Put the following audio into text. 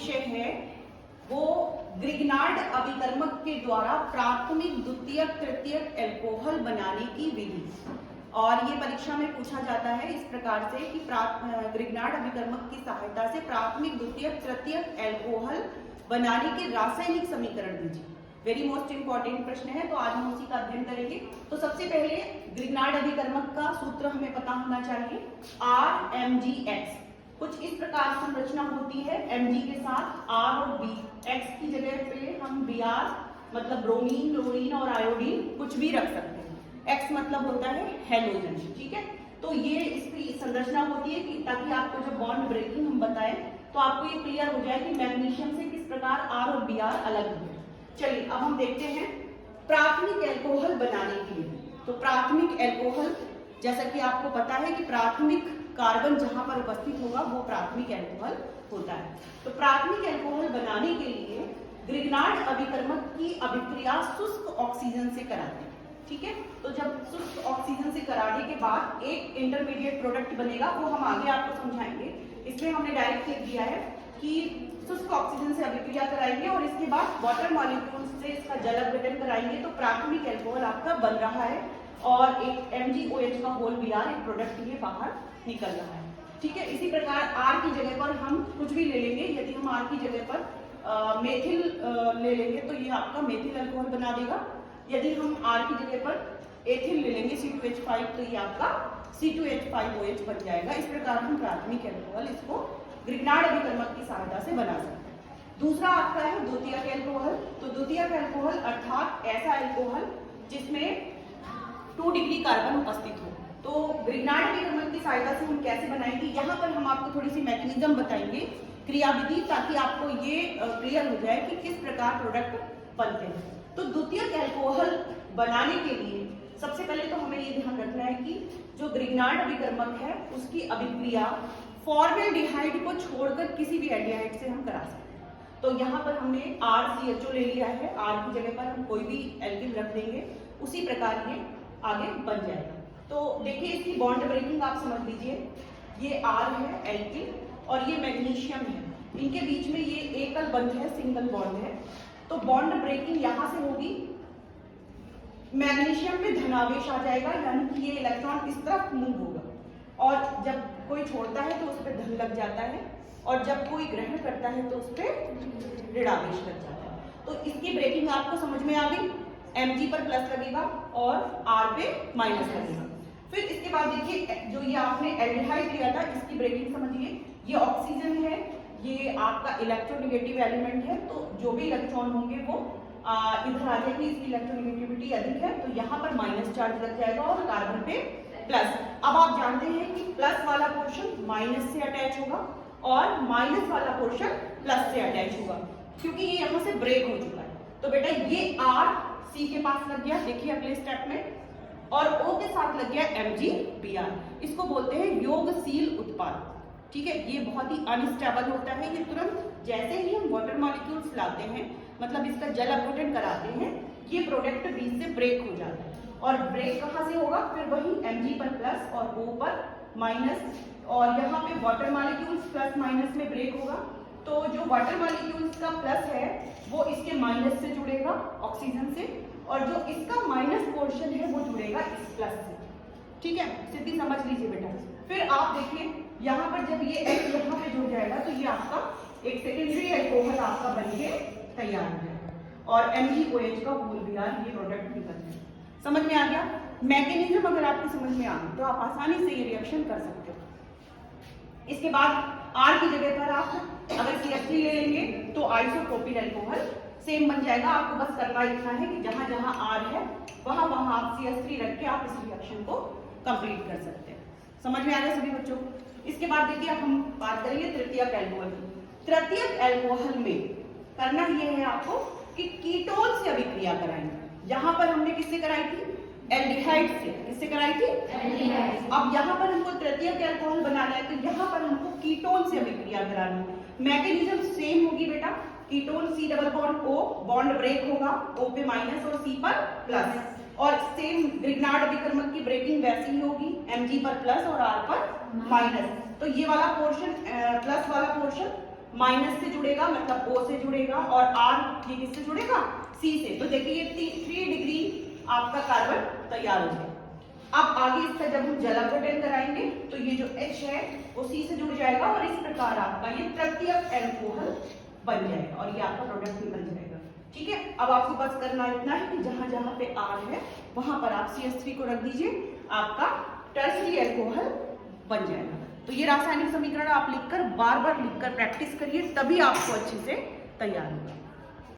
विषय है वो ग्रिग्नार्ड अभिकर्मक के द्वारा प्राथमिक, द्वितीयक, तृतीयक एल्कोहल बनाने की विधि। और ये परीक्षा में पूछा जाता है इस प्रकार से कि ग्रिग्नार्ड अभिकर्मक की सहायता से प्राथमिक, द्वितीयक, तृतीयक एल्कोहल बनाने के रासायनिक समीकरण दीजिए। वेरी मोस्ट इंपॉर्टेंट प्रश्न है, तो आज हम उसी का अध्ययन करेंगे। तो सबसे पहले ग्रिग्नार्ड अभिकर्मक का सूत्र हमें पता होना चाहिए, RMgX। कुछ इस प्रकार संरचना होती है, Mg के साथ R और B, X की जगह पे हम Br मतलब ब्रोमीन, क्लोरीन और आयोडीन कुछ भी रख सकते हैं। X मतलब होता है हेलोजन, ठीक है। तो ये इसकी संरचना होती है कि ताकि आपको जब बॉन्ड ब्रेकिंग हम बताएं तो आपको ये क्लियर हो जाए कि मैग्नीशियम से किस प्रकार R और Br अलग है। चलिए अब हम देखते हैं प्राथमिक एल्कोहल बनाने के लिए। तो प्राथमिक एल्कोहल, जैसा कि आपको पता है कि प्राथमिक कार्बन जहां पर उपस्थित होगा वो प्राथमिक एल्कोहल होता है। तो प्राथमिक एल्कोहल बनाने के लिए ग्रिग्नार्ड अभिकर्मक की अभिक्रिया शुष्क ऑक्सीजन से कराते हैं, ठीक है। तो जब शुष्क ऑक्सीजन से कराने के बाद एक इंटरमीडिएट प्रोडक्ट बनेगा, वो हम आगे आपको समझाएंगे। इसमें हमने डायरेक्ट लिख दिया है कि शुष्क ऑक्सीजन से अभिक्रिया कराएंगे और इसके बाद वाटर मॉलिक्यूल से इसका जल अपघटन कराएंगे, तो प्राथमिक एल्कोहल आपका बन रहा है और एक MgOH का होल Br एक प्रोडक्ट ये बाहर निकल रहा है, ठीक है। इसी प्रकार R की जगह पर हम कुछ भी ले लेंगे। यदि हम R की जगह पर मेथिल ले लेंगे तो ये आपका मेथिल अल्कोहल बना देगा। यदि हम R की जगह पर एथिल ले लेंगे C2H5 तो ये आपका C2H5OH बन जाएगा। इस प्रकार हम प्राथमिक एल्कोहल इसको ग्रिग्नार्ड अभिकर्मक की सहायता से बना सकते हैं। दूसरा आपका है द्वितीयक एल्कोहल। तो द्वितीयक एल्कोहल अर्थात ऐसा एल्कोहल जिसमें 2 डिग्री कार्बन उपस्थित हो। तो ग्रिग्नार्ड अभिकर्मक की सहायता से हम कैसे बनाएंगे, यहाँ पर हम आपको थोड़ी सी मैकेनिज्म बताएंगे, क्रियाविधि, ताकि आपको ये क्लियर हो जाए कि किस प्रकार प्रोडक्ट बनते हैं। तो द्वितीयक एल्कोहल बनाने के लिए सबसे पहले तो हमें ये ध्यान रखना है कि जो ग्रिग्नार्ड अभिकर्मक है उसकी अभिक्रिया फॉर्मेल्डिहाइड को छोड़कर किसी भी एल्डिहाइड से हम करा सकते हैं। तो यहाँ पर हमने RCHO ले लिया है, R की जगह पर हम कोई भी एल्किल रख देंगे, उसी प्रकार ये आगे बन जाएगा। तो देखिए इसकी बॉन्ड ब्रेकिंग आप समझ लीजिए, ये R है एल्किल और ये मैग्नीशियम है, इनके बीच में ये एकल बंध है, सिंगल बॉन्ड है। तो बॉन्ड ब्रेकिंग यहाँ से होगी, मैग्नीशियम पे धनावेश आ जाएगा, यानी कि ये इलेक्ट्रॉन इस तरफ मूव होगा और जब कोई छोड़ता है तो उस पर धन लग जाता है और जब कोई ग्रहण करता है तो उस पर ऋणावेश लग जाता है। तो इसकी ब्रेकिंग आपको समझ में आ गई, Mg पर प्लस लगेगा और R पे माइनस लगेगा। फिर इसके बाद देखिए जो ये आपने एल्डिहाइड लिया था इसकी ब्रेकिंग समझिए, ये ऑक्सीजन है, ये आपका इलेक्ट्रोनेगेटिव एलिमेंट है, तो जो भी इलेक्ट्रॉन होंगे वो इधर आ जाएंगे, इसकी इलेक्ट्रोनेगेटिविटी अधिक है तो यहाँ पर माइनस चार्ज लग जाएगा और कार्बन पे प्लस। अब आप जानते हैं कि प्लस वाला पोर्शन माइनस से अटैच होगा और माइनस वाला पोर्शन प्लस से अटैच होगा, क्योंकि ये यहाँ से ब्रेक हो चुका है। तो बेटा ये R C के पास लग गया, देखिए अगले स्टेप में, और O के साथ लग गया MgBr। इसको बोलते हैं योगशील उत्पाद, ठीक है। ये बहुत ही अनस्टेबल होता है, ये तुरंत जैसे ही हम वाटर मॉलिक्यूल्स लाते हैं, मतलब इसका जल अपघटन कराते हैं, ये प्रोडक्ट बीच से ब्रेक हो जाता है। और ब्रेक कहाँ से होगा, फिर वही Mg पर प्लस और O पर माइनस, और यहाँ पे वाटर मॉलिक्यूल्स प्लस माइनस में ब्रेक होगा। तो जो वाटर मॉलिक्यूल्स का प्लस है वो इसके माइनस से जुड़ेगा ऑक्सीजन से, और जो इसका माइनस पोर्शन है वो जुड़ेगा इस प्लस से, ठीक है। सीधी समझ लीजिए बेटा। फिर आप देखिए यहाँ पर जब ये X यहाँ पे जुड़ जाएगा तो ये आपका एक सेकेंडरी एल्कोहल आपका बन के तैयार हो जाएगा और MgOH का होल Br ये प्रोडक्ट निकल जाएगा। समझ में आ गया मैकेनिज्म? अगर आपको समझ में आ गया तो आप आसानी से ये रिएक्शन कर सकते हो। इसके बाद R की जगह पर आप अगर CH3 ले लेंगे तो आइसोप्रोपिल अल्कोहल सेम बन जाएगा। आपको बस करना इतना है कि जहां जहां R है वहां वहां आप CH3 रख के आप इस रिएक्शन को कंप्लीट कर सकते हैं। समझ में आ गया सभी बच्चों? इसके बाद देखिए हम बात करेंगे तृतीयक एल्कोहल की। तृतीयक एल्कोहल में करना ये है आपको कि कीटोन से अभिक्रिया कराएंगे। यहाँ पर हमने किससे कराई थी? एल्डिहाइड से। किससे कराई थी? एल्डिहाइड। अब यहाँ पर हमको तृतीयक एल्कोहल बनाना है तो यहाँ पर हमको कीटोन से अभिक्रिया करानी है। मैकेनिज्म सेम होगी बेटा, ketone C double bond O, bond break होगा, O पे माइनस और C पर प्लस, और सेम ग्रिग्नार्ड अभिकर्मक की ब्रेकिंग वैसी ही होगी, Mg पर प्लस और R पर माइनस। तो ये वाला पोर्शन प्लस वाला पोर्शन माइनस से जुड़ेगा मतलब O से जुड़ेगा, और R ये किससे जुड़ेगा, C से। तो देखिए ये 3 डिग्री आपका कार्बन तैयार हो गया। अब आगे इसका जब हम जलावटन कराएंगे तो ये जो H है वो C से जुड़ जाएगा और इस प्रकार आपका ये तृतीयक एल्कोहल बन जाएगा और ये आपका प्रोडक्ट निकल जाएगा। ठीक है, अब आपको बस करना इतना है कि जहां जहां पे R है वहां पर आप CH3 को रख दीजिए, आपका टर्सरी एल्कोहल बन जाएगा। तो ये रासायनिक समीकरण आप लिखकर बार बार लिखकर प्रैक्टिस करिए, तभी आपको अच्छे से तैयार होगा।